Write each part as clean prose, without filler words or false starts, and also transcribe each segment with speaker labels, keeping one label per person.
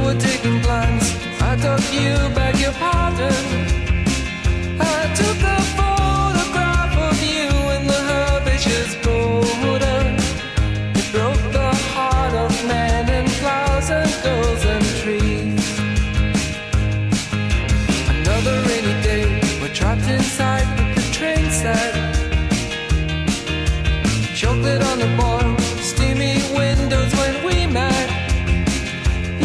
Speaker 1: were taking plans. I thought you beg your pardon. I took a photograph of you in the herbaceous border. It broke the heart of men and flowers and girls and trees. Another rainy day, we're trapped inside with the train set. Chocolate on the bar, steamy windows when we met.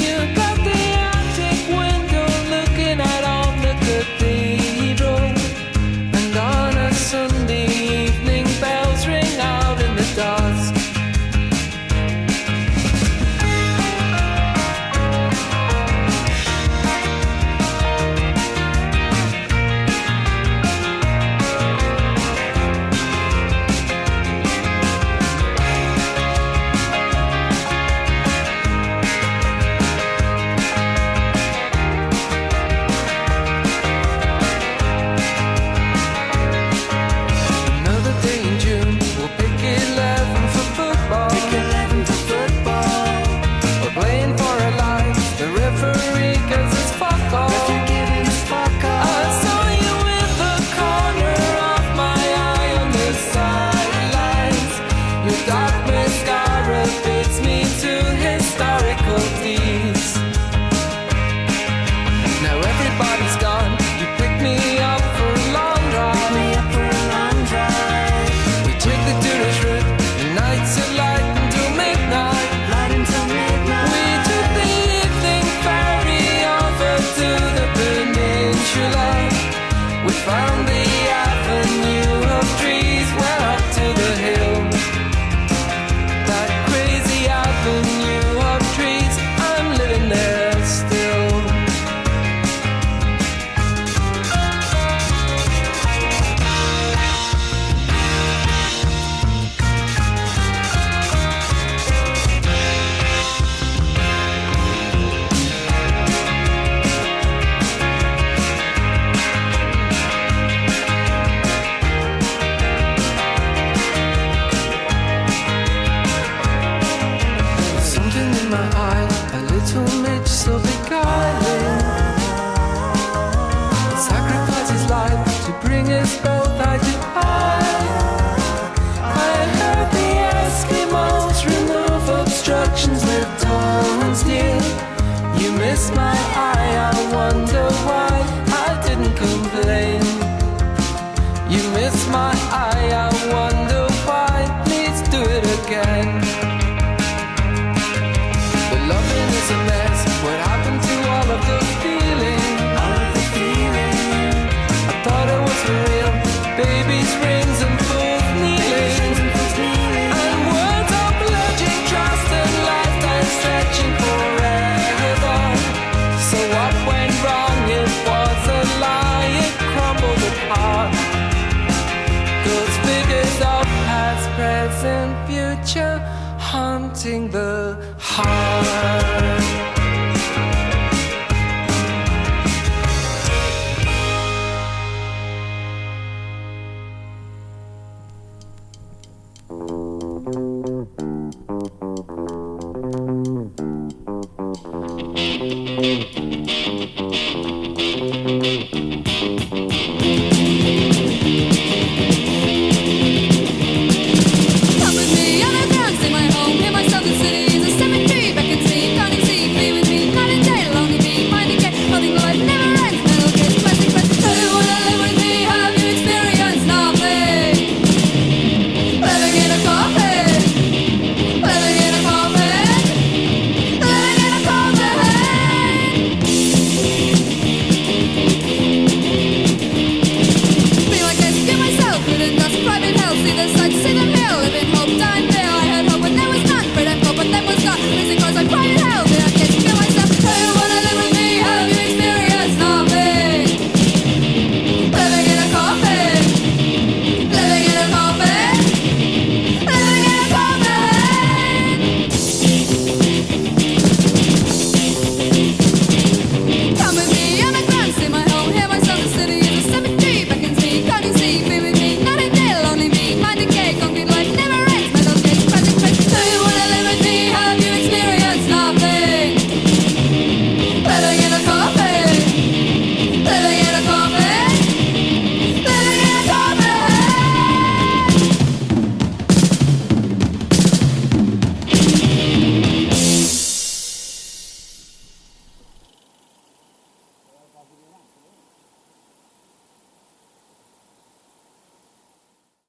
Speaker 1: You got the attic window looking out on the cathedral. And on a Sunday evening, bells ring out in the dusk. Found the avenue of trees, went up to the hill. That crazy avenue of trees, I'm living there still. So beguiling, sacrifice his life to bring us both eye to eye. I heard the Eskimos remove obstructions with tongue and steel. You missed my eye, I wonder why I didn't complain. You missed my eye, I wonder why. Please do it again. The loving is a man.